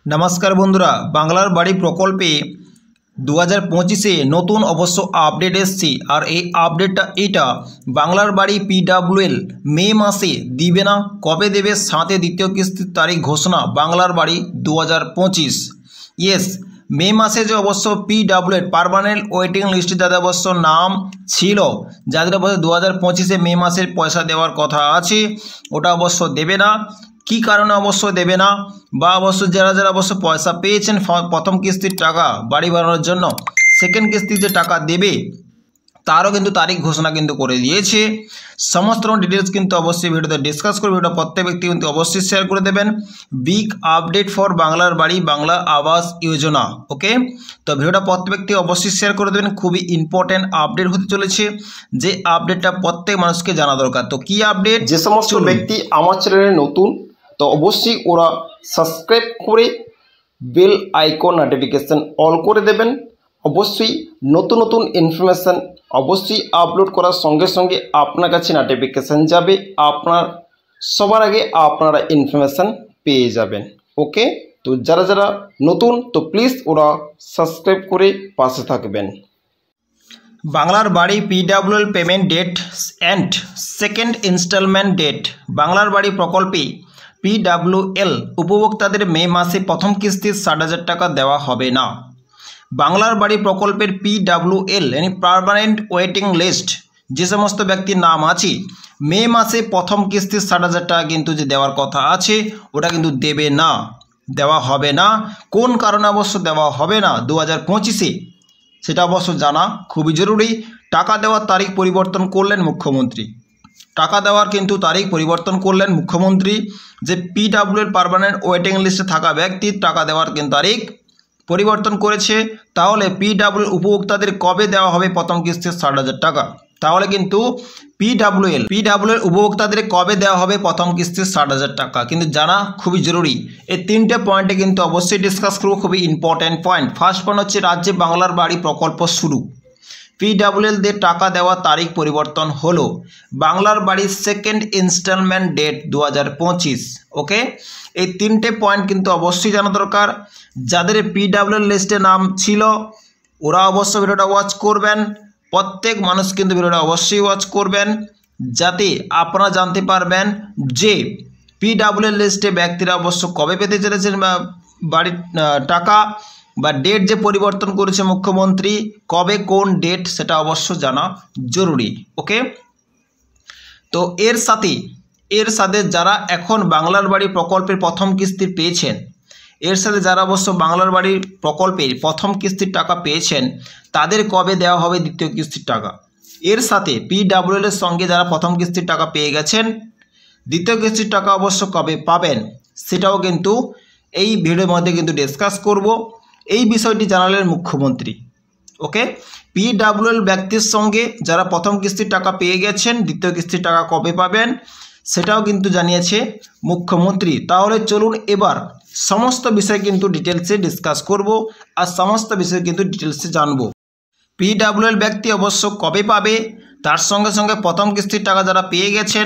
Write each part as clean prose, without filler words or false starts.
नमस्कार बंधुरा बांगलार बाड़ी प्रकल्पे 2025 नतून अवश्य आपडेट एसेছে और ये आपडेटा एटा बांगलार बाड़ी PWL मे मासे दिबे ना कबे देबे साथे द्वितीय किस्तिर तारीख घोषणा बांगलार बाड़ी 2025 येस मे मासे जो अवश्य PWL पार्मानेंट वेटिंग लिस्टे जाদের अवश्य नाम छिलो जाদের अवश्य 2025 मे मासेर पैसा देवार कथा आछे ओटा अवश्य देबे ना की कारण अवश्य देबे ना बा अवश्य যারা যারা अवश्य पैसा পেয়েছেন प्रथम किस्तिर टाका बाड़ी बानाনোর জন্য सेकेंड किस्तिर যে টাকা দেবে তারও কিন্তু তারিখ ঘোষণা কিন্তু করে দিয়েছে। সমস্ত ডিটেইলস কিন্তু অবশ্যই ভিডিওতে ডিসকাস করব। ভিডিওটা প্রত্যেক ব্যক্তি কিন্তু অবশ্যই শেয়ার করে দেবেন। বিগ আপডেট ফর বাংলার বাড়ি বাংলা আবাস যোজনা। ওকে, তো ভিডিওটা প্রত্যেক ব্যক্তি অবশ্যই শেয়ার করে দেবেন। খুবই ইম্পর্টেন্ট আপডেট হতে চলেছে, যে আপডেটটা প্রত্যেক মানুষকে জানা দরকার। তো কি আপডেট? যে সমস্ত ব্যক্তি আমার চ্যানেলে নতুন তো অবশ্যই ওরা সাবস্ক্রাইব করে বেল আইকন নোটিফিকেশন অল করে দেবেন। অবশ্যই নতুন নতুন ইনফরমেশন অবশ্যই আপলোড করার সঙ্গে সঙ্গে আপনার কাছে নোটিফিকেশন যাবে, আপনার সবার আগে আপনারা ইনফরমেশন পেয়ে যাবেন। ওকে, তো যারা যারা নতুন তো প্লিজ ওরা সাবস্ক্রাইব করে পাশে থাকবেন। বাংলার বাড়ি PWL payment date and second instalment date. বাংলার বাড়ি প্রকল্পে PWL উপভোক্তাদের মে মাসে প্রথম কিস্তি ৬০,০০০ টাকা দেওয়া হবে না। বাংলার বাড়ি প্রকল্পের PWL यानी পার্মানেন্ট ওয়েটিং লিস্ট যে সমস্ত ব্যক্তির নাম আছে মে মাসে প্রথম কিস্তি ৬০,০০০ টাকা কিন্তু যে দেওয়ার কথা আছে ওটা কিন্তু দেবে না, দেওয়া হবে না। কোন কারণে অবশ্য দেওয়া হবে না 2025-এ সেটা অবশ্য জানা খুবই জরুরি। টাকা দেওয়ার তারিখ পরিবর্তন করলেন মুখ্যমন্ত্রী, টাকা দেওয়ার কিন্তু তারিখ পরিবর্তন করলেন মুখ্যমন্ত্রী। যে PWL পার্মানেন্ট ওয়েটিং লিস্টে থাকা ব্যক্তির টাকা দেওয়ার কিন্তু তারিখ পরিবর্তন করেছে। তাহলে PWL উপভোক্তাদের কবে দেওয়া হবে প্রথম কিস্তির ৬০,০০০ টাকা? তাহলে কিন্তু PWL উপভোক্তাদের কবে দেওয়া হবে প্রথম কিস্তির ৬০,০০০ টাকা কিন্তু জানা খুবই জরুরি। এই তিনটে পয়েন্টে কিন্তু অবশ্যই ডিসকাস করব, খুবই ইম্পর্টেন্ট পয়েন্ট। ফার্স্ট পয়েন্ট হচ্ছে রাজ্যে বাংলার বাড়ি প্রকল্প শুরু, PWL দের টাকা দেওয়ার তারিখ পরিবর্তন হলো। বাংলার বাড়ির সেকেন্ড ইনস্টলমেন্ট ডেট 2025। ওকে, এই তিনটে পয়েন্ট কিন্তু অবশ্যই জানা দরকার। যাদের PWL লিস্টে নাম ছিল ওরা অবশ্যই ভিডিওটা ওয়াচ করবেন। প্রত্যেক মানুষ কিন্তু ভিডিওটা অবশ্যই ওয়াচ করবেন, যাতে আপনারা জানতে পারবেন যে PWL লিস্টে ব্যক্তিরা অবশ্য কবে পেতে চলেছেন বাড়ির টাকা বা ডেট যে পরিবর্তন করেছে মুখ্যমন্ত্রী, কবে কোন ডেট সেটা অবশ্য জানা জরুরি। ওকে, তো এর সাথে যারা এখন বাংলার বাড়ি প্রকল্পের প্রথম কিস্তি পেয়েছেন, এর সাথে যারা অবশ্য বাংলার বাড়ির প্রকল্পের প্রথম কিস্তির টাকা পেয়েছেন তাদের কবে দেওয়া হবে দ্বিতীয় কিস্তির টাকা। এর সাথে PWL এর সঙ্গে যারা প্রথম কিস্তির টাকা পেয়ে গেছেন দ্বিতীয় কিস্তির টাকা অবশ্য কবে পাবেন সেটাও কিন্তু এই ভিডিওর মধ্যে কিন্তু ডিসকাস করব। এই বিষয়টি জানালেন মুখ্যমন্ত্রী। ওকে, PWL ব্যক্তির সঙ্গে যারা প্রথম কিস্তির টাকা পেয়ে গেছেন দ্বিতীয় কিস্তির টাকা কবে পাবেন সেটাও কিন্তু জানিয়েছে মুখ্যমন্ত্রী। তাহলে চলুন এবার সমস্ত বিষয় কিন্তু ডিটেলসে ডিসকাস করব আর সমস্ত বিষয় কিন্তু ডিটেলসে জানব। PWL ব্যক্তি অবশ্য কবে পাবে, তার সঙ্গে সঙ্গে প্রথম কিস্তির টাকা যারা পেয়ে গেছেন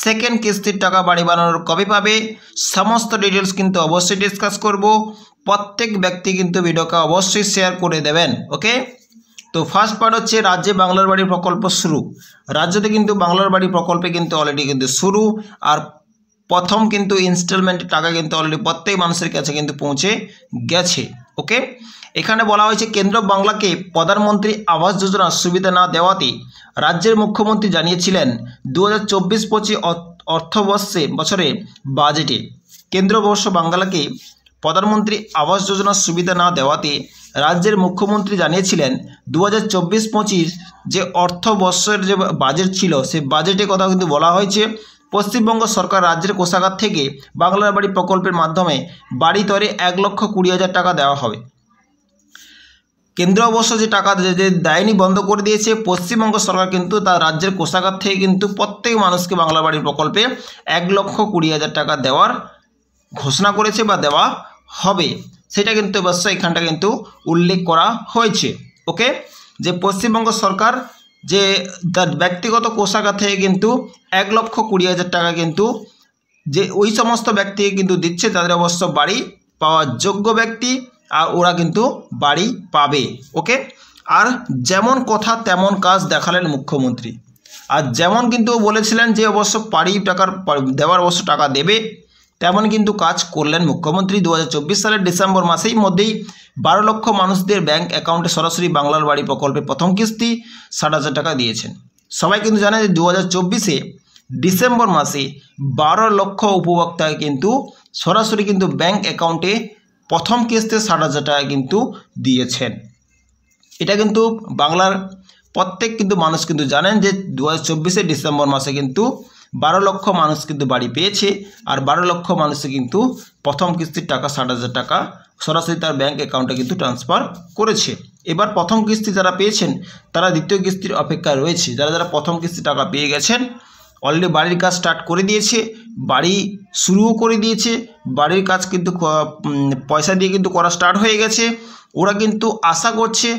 সেকেন্ড কিস্তির টাকা বাড়ি বানানোর কবে পাবে সমস্ত ডিটেলস কিন্তু অবশ্যই ডিসকাস করব। প্রত্যেক ব্যক্তি কিন্তু ভিডিওকে অবশ্যই শেয়ার করে দেবেন। ওকে, তো ফার্স্ট পার্ট হচ্ছে রাজ্যে বাংলার বাড়ি প্রকল্প শুরু। রাজ্যতে কিন্তু বাংলার বাড়ি প্রকল্পে কিন্তু অলরেডি কিন্তু শুরু, আর প্রথম কিন্তু ইনস্টলমেন্টের টাকা কিন্তু অলরেডি প্রত্যেক মানুষের কাছে কিন্তু পৌঁছে গেছে। ওকে, এখানে বলা হয়েছে কেন্দ্র বাংলাকে প্রধানমন্ত্রী আবাস যোজনার সুবিধা না দেওয়াতে রাজ্যের মুখ্যমন্ত্রী জানিয়েছিলেন 2024-25 অর্থবর্ষে বাজেটে কেন্দ্র অবশ্য বাংলাকে প্রধানমন্ত্রী আবাস যোজনার সুবিধা না দেওয়াতে রাজ্যের মুখ্যমন্ত্রী জানিয়েছিলেন 2024-25 যে অর্থবর্ষের যে বাজেট ছিল সেই বাজেটে কথা কিন্তু বলা হয়েছে পশ্চিমবঙ্গ সরকার রাজ্যের কোষাগার থেকে বাংলার বাড়ি প্রকল্পের মাধ্যমে বাড়ি তৈরি 1,20,000 টাকা দেওয়া হবে। কেন্দ্র অবশ্য যে টাকা যে দেয়নি বন্ধ করে দিয়েছে, পশ্চিমবঙ্গ সরকার কিন্তু তার রাজ্যের কোষাগার থেকে কিন্তু প্রত্যেক মানুষকে বাংলা বাড়ির প্রকল্পে 1,20,000 টাকা দেওয়ার ঘোষণা করেছে বা দেওয়া হবে, সেটা কিন্তু অবশ্যই এখানটা কিন্তু উল্লেখ করা হয়েছে। ওকে, যে পশ্চিমবঙ্গ সরকার যে তার ব্যক্তিগত কোষাগার থেকে কিন্তু 1,20,000 টাকা কিন্তু যে ওই সমস্ত ব্যক্তি কিন্তু দিচ্ছে যাদের অবশ্য বাড়ি পাওয়ার যোগ্য ব্যক্তি, আর ওরা কিন্তু বাড়ি পাবে। ওকে, আর যেমন কথা তেমন কাজ দেখালেন মুখ্যমন্ত্রী। আর যেমন কিন্তু বলেছিলেন যে অবশ্য বাড়ি দেওয়ার অবশ্য টাকা দেবে, তেমন কিন্তু কাজ করলেন মুখ্যমন্ত্রী। 2024 সালের ডিসেম্বর মাসেই মধ্যেই 12 লক্ষ মানুষদের ব্যাংক অ্যাকাউন্টে সরাসরি বাংলার বাড়ি প্রকল্পের প্রথম কিস্তি 60,000 টাকা দিয়েছেন। সবাই কিন্তু জানে যে 2024-এ ডিসেম্বর মাসে 12 লক্ষ উপভোক্তাকে কিন্তু সরাসরি কিন্তু ব্যাংক অ্যাকাউন্টে প্রথম কিস্তি 60,000 টাকা কিন্তু দিয়েছেন। এটা কিন্তু বাংলার প্রত্যেক কিন্তু মানুষ কিন্তু জানেন যে 2024-এ ডিসেম্বর মাসে কিন্তু 12 লক্ষ মানুষ কিন্তু বাড়ি পেয়েছে, আর 12 লক্ষ মানুষে কিন্তু প্রথম কিস্তির টাকা 60,000 টাকা সরাসরি তার ব্যাংক অ্যাকাউন্টে কিন্তু ট্রান্সফার করেছে। এবার প্রথম কিস্তি যারা পেয়েছেন তারা দ্বিতীয় কিস্তির অপেক্ষায় রয়েছে। যারা যারা প্রথম কিস্তি টাকা পেয়ে গেছেন অলরেডি বাড়ির কাজ স্টার্ট করে দিয়েছে, বাড়ি শুরুও করে দিয়েছে, বাড়ির কাজ কিন্তু পয়সা দিয়ে কিন্তু করা স্টার্ট হয়ে গেছে। ওরা কিন্তু আশা করছে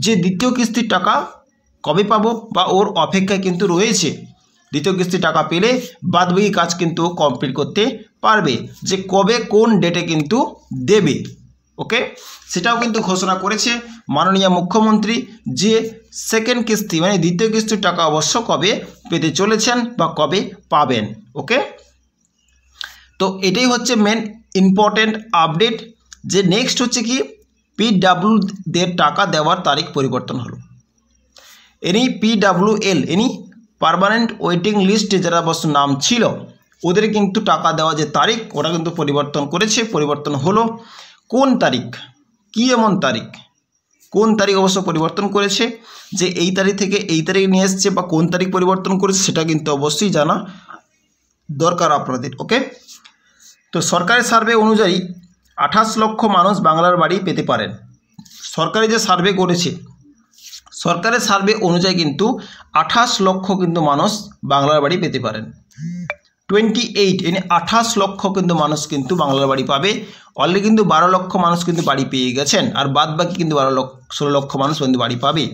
যে দ্বিতীয় কিস্তির টাকা কবে পাবো বা ওর অপেক্ষায় কিন্তু রয়েছে। দ্বিতীয় কিস্তির টাকা পেলে বাদবাকি কাজ কিন্তু কমপ্লিট করতে পারবে, যে কবে কোন ডেটে কিন্তু দেবে। ওকে, সেটাও কিন্তু ঘোষণা করেছে মাননীয় মুখ্যমন্ত্রী যে সেকেন্ড কিস্তি মানে দ্বিতীয় কিস্তির টাকা অবশ্য কবে পেতে চলেছেন বা কবে পাবেন। ওকে, তো এটাই হচ্ছে মেন ইম্পর্টেন্ট আপডেট। যে নেক্সট হচ্ছে কি PWদের টাকা দেওয়ার তারিখ পরিবর্তন হলো। Any PWL any permanent waiting লিস্টে যারা অবশ্য নাম ছিল ওদের কিন্তু টাকা দেওয়া যে তারিখ ওরা কিন্তু পরিবর্তন করেছে। পরিবর্তন হলো কোন তারিখ, কি এমন তারিখ, কোন তারিখ অবশ্য পরিবর্তন করেছে, যে এই তারিখ থেকে এই তারিখ নিয়ে এসছে বা কোন তারিখ পরিবর্তন করেছে সেটা কিন্তু অবশ্যই জানা দরকার আপনাদের। ওকে, তো সরকারি সার্ভে অনুযায়ী 28 লক্ষ মানুষ বাংলার বাড়ি পেতে পারেন। সরকারি যে সার্ভে করেছে সরকারের সার্ভে অনুযায়ী কিন্তু 28 লক্ষ কিন্তু মানুষ বাংলার বাড়ি পেতে পারেন। 28 মানে 28 লক্ষ কিন্তু মানুষ কিন্তু বাংলার বাড়ি পাবে। অলরেডি কিন্তু 12 লক্ষ মানুষ কিন্তু বাড়ি পেয়ে গেছেন, আর বাদ বাকি কিন্তু 16 লক্ষ মানুষ কিন্তু বাড়ি পাবে।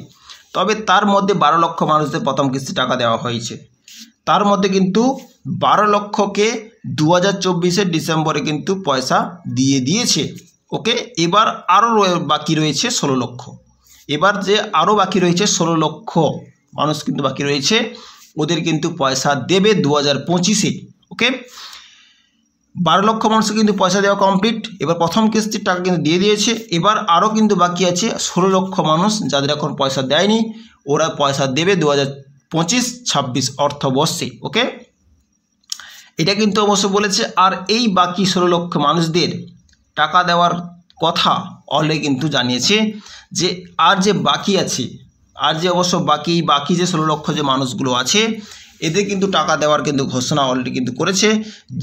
তবে তার মধ্যে 12 লক্ষ মানুষদের প্রথম কিস্তি টাকা দেওয়া হয়েছে। তার মধ্যে কিন্তু 12 লক্ষকে 2024-এর ডিসেম্বরে কিন্তু পয়সা দিয়ে দিয়েছে। ওকে, এবার আরও বাকি রয়েছে 16 লক্ষ। এবার যে আরও বাকি রয়েছে 16 লক্ষ মানুষ কিন্তু বাকি রয়েছে, ওদের কিন্তু পয়সা দেবে 2025-এ। ওকে, 12 লক্ষ মানুষকে কিন্তু পয়সা দেওয়া কমপ্লিট। এবার প্রথম কিস্তির টাকা কিন্তু দিয়ে দিয়েছে। এবার আরও কিন্তু বাকি আছে 16 লক্ষ মানুষ যাদের এখন পয়সা দেয়নি, ওরা পয়সা দেবে 2025-26 অর্থবর্ষে। ওকে, এটা কিন্তু অবশ্য বলেছে। আর এই বাকি 16 লক্ষ মানুষদের টাকা দেওয়ার কথা অলরেডি কিন্তু জানিয়েছে যে আর যে বাকি আছে, আর যে অবশ্য বাকি যে 16 লক্ষ যে মানুষগুলো আছে এদের কিন্তু টাকা দেওয়ার কিন্তু ঘোষণা অলরেডি কিন্তু করেছে,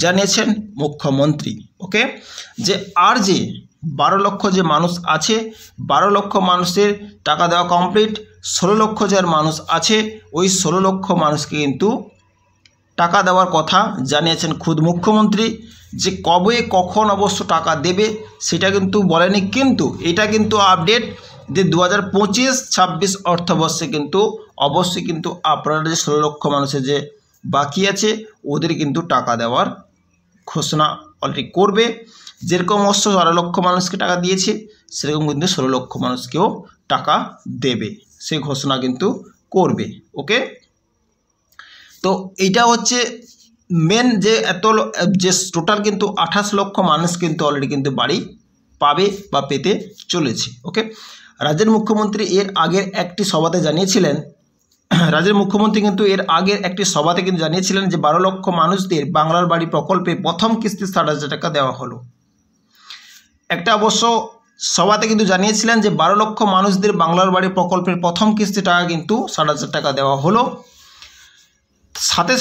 জানিয়েছেন মুখ্যমন্ত্রী। ওকে, যে আর যে 12 লক্ষ যে মানুষ আছে 12 লক্ষ মানুষের টাকা দেওয়া কমপ্লিট। 16 লক্ষ যার মানুষ আছে ওই 16 লক্ষ মানুষকে কিন্তু টাকা দেওয়ার কথা জানিয়েছেন খুদ মুখ্যমন্ত্রী। যে কবে কখন অবশ্য টাকা দেবে সেটা কিন্তু বলেনি, কিন্তু এটা কিন্তু আপডেট যে 2025-26 অর্থবর্ষে কিন্তু অবশ্যই কিন্তু আপনারা যে 16 লক্ষ মানুষের যে বাকি আছে ওদের কিন্তু টাকা দেওয়ার ঘোষণা অলরেডি করবে। যেরকম অবশ্য 12 লক্ষ মানুষকে টাকা দিয়েছে সেরকম কিন্তু 16 লক্ষ মানুষকেও টাকা দেবে, সেই ঘোষণা কিন্তু করবে। ওকে, তো এইটা হচ্ছে মেন যে যে টোটাল কিন্তু 28 লক্ষ মানুষ কিন্তু অলরেডি কিন্তু বাড়ি পাবে বা পেতে চলেছে। ওকে, রাজ্যের মুখ্যমন্ত্রী এর আগের একটি সভাতে জানিয়েছিলেন যে 12 লক্ষ মানুষদের বাংলার বাড়ি প্রকল্পে প্রথম কিস্তি 60,000 টাকা দেওয়া হলো। একটা অবশ্য সভাতে কিন্তু জানিয়েছিলেন যে 12 লক্ষ মানুষদের বাংলার বাড়ি প্রকল্পের প্রথম কিস্তি টাকা কিন্তু 60,000 টাকা দেওয়া হলো। সাথে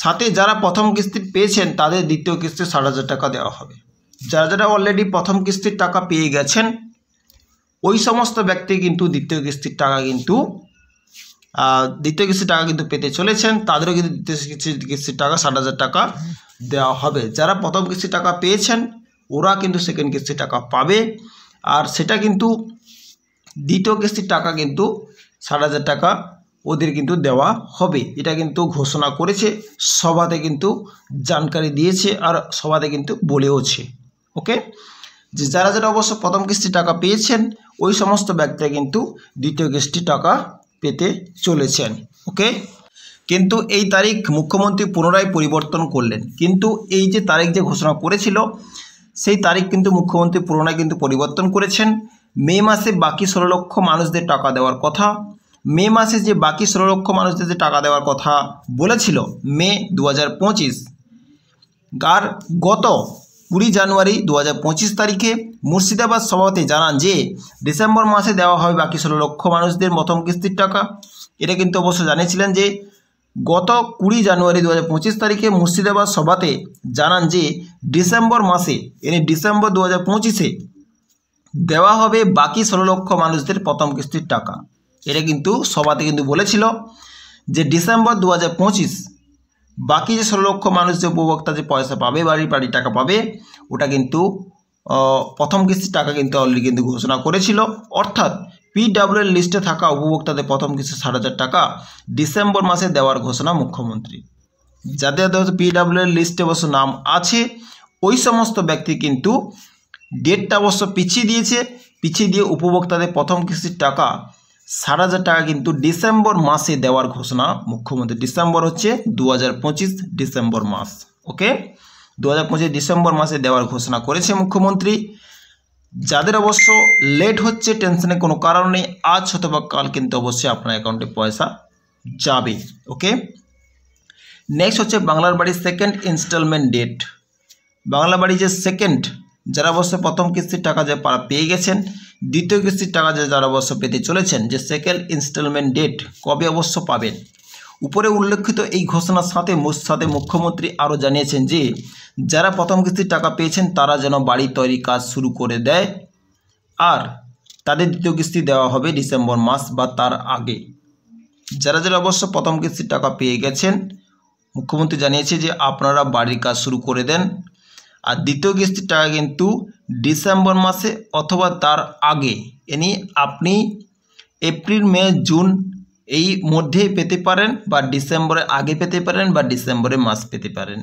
সাথে যারা প্রথম কিস্তি পেয়েছেন তাদের দ্বিতীয় কিস্তি 60,000 টাকা দেওয়া হবে। যারা অলরেডি প্রথম কিস্তির টাকা পেয়ে গেছেন ওই সমস্ত ব্যক্তি কিন্তু দ্বিতীয় কিস্তির টাকা কিন্তু পেতে চলেছেন, তাদেরও কিন্তু দ্বিতীয় কিস্তির টাকা 60,000 টাকা দেওয়া হবে। যারা প্রথম কিস্তির টাকা পেয়েছেন ওরা কিন্তু সেকেন্ড কিস্তির টাকা পাবে, আর সেটা কিন্তু দ্বিতীয় কিস্তির টাকা কিন্তু 60,000 টাকা ওদের কিন্তু দেওয়া হবে। এটা কিন্তু ঘোষণা করেছে, সভাতে কিন্তু জানকারি দিয়েছে আর সভাতে কিন্তু বলেওছে। ওকে, যে যারা যারা অবশ্য প্রথম কিস্তি টাকা পেয়েছেন ওই সমস্ত ব্যক্তিরা কিন্তু দ্বিতীয় কিস্তি টাকা পেতে চলেছেন। ওকে, কিন্তু এই তারিখ মুখ্যমন্ত্রী পুনরায় পরিবর্তন করলেন। কিন্তু এই যে তারিখ যে ঘোষণা করেছিল সেই তারিখ কিন্তু মুখ্যমন্ত্রী পুনরায় কিন্তু পরিবর্তন করেছেন। মে মাসে বাকি 16 লক্ষ মানুষদের টাকা দেওয়ার কথা, মে মাসে যে বাকি 16 লক্ষ মানুষদের যে টাকা দেওয়ার কথা বলেছিল মে 2025, আর গত 20 জানুয়ারি 2025 তারিখে মুর্শিদাবাদ সভাপতি জানান যে ডিসেম্বর মাসে দেওয়া হবে বাকি 16 লক্ষ মানুষদের প্রথম কিস্তির টাকা। এটা কিন্তু অবশ্য জানিয়েছিলেন যে গত 20 জানুয়ারি 2025 তারিখে মুর্শিদাবাদ সভাতে জানান যে ডিসেম্বর মাসে ডিসেম্বর 2025-এ দেওয়া হবে বাকি 16 লক্ষ মানুষদের প্রথম কিস্তির টাকা। এটা কিন্তু সভাতে কিন্তু বলেছিল যে ডিসেম্বর 2025 বাকি যে 16 লক্ষ মানুষ যে উপভোক্তা যে পয়সা পাবে, বাড়ি টাকা পাবে, ওটা কিন্তু প্রথম কিস্তির টাকা কিন্তু অলরেডি কিন্তু ঘোষণা করেছিল। অর্থাৎ পিডব্লিউএল লিস্টে থাকা উপভোক্তাদের প্রথম কিস্তি 60,000 টাকা ডিসেম্বর মাসে দেওয়ার ঘোষণা মুখ্যমন্ত্রী। যাদের পিডব্লিউএল লিস্টে অবশ্য নাম আছে ওই সমস্ত ব্যক্তি কিন্তু ডেটটা অবশ্য পিছিয়ে দিয়ে উপভোক্তাদের প্রথম কিস্তির টাকা 60,000 টাকা কিন্তু ডিসেম্বর মাসে দেওয়ার ঘোষণা মুখ্যমন্ত্রী। ডিসেম্বর হচ্ছে 2025 ডিসেম্বর মাস। ওকে, 2025 ডিসেম্বর মাসে দেওয়ার ঘোষণা করেছে মুখ্যমন্ত্রী। যাদের অবশ্য লেট হচ্ছে টেনশনে কোনো কারণ নেই, আজ অথবা কাল কিন্তু অবশ্যই আপনার অ্যাকাউন্টে পয়সা যাবে। ওকে, নেক্সট হচ্ছে বাংলার বাড়ি সেকেন্ড ইনস্টলমেন্ট ডেট। বাংলা বাড়ি যে সেকেন্ড, যারা অবশ্য প্রথম কিস্তির টাকা যে পেয়ে গেছেন, দ্বিতীয় কিস্তির টাকা যে যারা অবশ্য পেতে চলেছেন, যে সেকেন্ড ইনস্টলমেন্ট ডেট কবে অবশ্য পাবেন। উপরে উল্লেখিত এই ঘোষণার সাথে মুখ্যমন্ত্রী আরও জানিয়েছেন যে যারা প্রথম কিস্তির টাকা পেয়েছেন তারা যেন বাড়ি তৈরি কাজ শুরু করে দেয়, আর তাদের দ্বিতীয় কিস্তি দেওয়া হবে ডিসেম্বর মাস বা তার আগে। যারা যারা অবশ্য প্রথম কিস্তির টাকা পেয়ে গেছেন, মুখ্যমন্ত্রী জানিয়েছে যে আপনারা বাড়ির কাজ শুরু করে দেন, আর দ্বিতীয় কিস্তির টাকা কিন্তু ডিসেম্বর মাসে অথবা তার আগে, এনি আপনি এপ্রিল মে জুন এই মধ্যেই পেতে পারেন, বা ডিসেম্বরের আগে পেতে পারেন, বা ডিসেম্বরের মাস পেতে পারেন।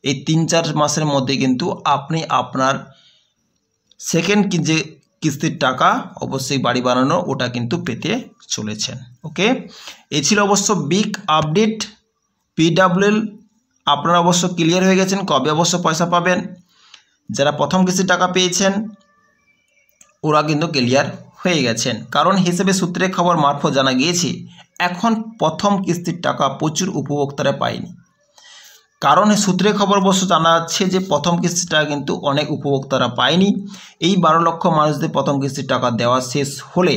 এই 3-4 মাসের মধ্যে কিন্তু আপনি আপনার সেকেন্ড যে কিস্তির টাকা অবশ্যই বাড়ি বানানো ওটা কিন্তু পেতে চলেছেন। ওকে, এই ছিল অবশ্য বিগ আপডেট। পিডব্লিউএল আপনারা অবশ্য ক্লিয়ার হয়ে গেছেন কবে অবশ্য পয়সা পাবেন। যারা প্রথম কিস্তির টাকা পেয়েছেন ওরা কিন্তু ক্লিয়ার হয়ে গেছেন, কারণ হিসেবে সূত্রে খবর মারফত জানা গিয়েছে এখন প্রথম কিস্তির টাকা প্রচুর উপভোক্তারা পায়নি। কারণ সূত্রে খবর অবশ্য জানা যাচ্ছে যে প্রথম কিস্তির টাকা কিন্তু অনেক উপভোক্তারা পায়নি। এই 12 লক্ষ মানুষদের প্রথম কিস্তির টাকা দেওয়া শেষ হলে,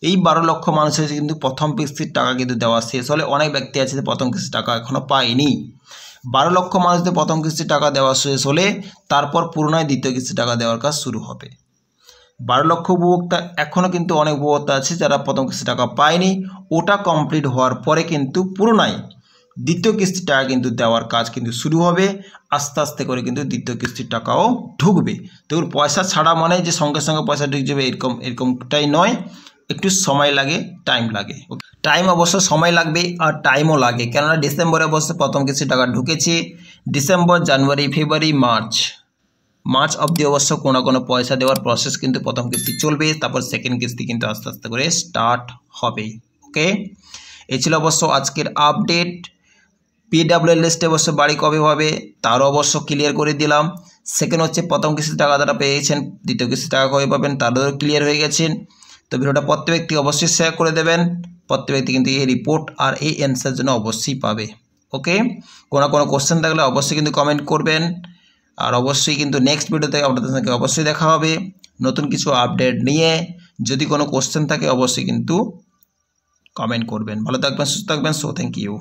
এই 12 লক্ষ মানুষের কিন্তু প্রথম কিস্তির টাকা কিন্তু দেওয়া শেষ হলে অনেক ব্যক্তি আছে যে প্রথম কিস্তির টাকা এখনও পায়নি। 12 লক্ষ মানুষদের প্রথম কিস্তির টাকা দেওয়া শেষ হলে তারপর পুনরায় দ্বিতীয় কিস্তির টাকা দেওয়ার কাজ শুরু হবে। 12 লক্ষ উপভোক্তা এখনও কিন্তু অনেক উপভোক্তা আছে যারা প্রথম কিস্তির টাকা পায়নি, ওটা কমপ্লিট হওয়ার পরে কিন্তু পুনরায় দ্বিতীয় কিস্তির টাকা কিন্তু দেওয়ার কাজ কিন্তু শুরু হবে। আস্তে আস্তে করে কিন্তু দ্বিতীয় কিস্তির টাকাও ঢুকবে। দেখুন, পয়সা ছাড়া মানে যে সঙ্গে সঙ্গে পয়সা ঢুকে যাবে এরকমটাই নয়, একটু সময় লাগে, টাইম লাগে। টাইম অবশ্য সময় লাগবে আর টাইমও লাগে, কেননা ডিসেম্বরে অবশ্য প্রথম কিস্তির টাকা ঢুকেছে। ডিসেম্বর, জানুয়ারি, ফেব্রুয়ারি, মার্চ অবধি অবশ্য কোনো পয়সা দেওয়ার প্রসেস কিন্তু প্রথম কিস্তি চলবে, তারপর সেকেন্ড কিস্তি কিন্তু আস্তে আস্তে করে স্টার্ট হবে। ওকে, এই ছিল অবশ্য আজকের আপডেট। পিডব্লিউএল লিস্টে অবশ্য বাড়ি কবে হবে তারও অবশ্য ক্লিয়ার করে দিলাম। সেকেন্ড হচ্ছে প্রথম কিস্তির টাকা যারা পেয়েছেন দ্বিতীয় কিস্তির টাকা কবে পাবেন তারও ক্লিয়ার হয়ে গেছেন। তো ভিডিওটা প্রত্যেক ব্যক্তি অবশ্যই শেয়ার করে দেবেন। প্রত্যেক ব্যক্তি কিন্তু এই রিপোর্ট আর এই অ্যান্সার জন্য অবশ্যই পাবে। ওকে, কোনো কোশ্চেন থাকলে অবশ্যই কিন্তু কমেন্ট করবেন, আর অবশ্যই কিন্তু নেক্সট ভিডিওতে আপনাদের সঙ্গে অবশ্যই দেখা হবে নতুন কিছু আপডেট নিয়ে। যদি কোনো কোশ্চেন থাকে অবশ্যই কিন্তু কমেন্ট করবেন। ভালো থাকবেন, সুস্থ থাকবেন। So thank you.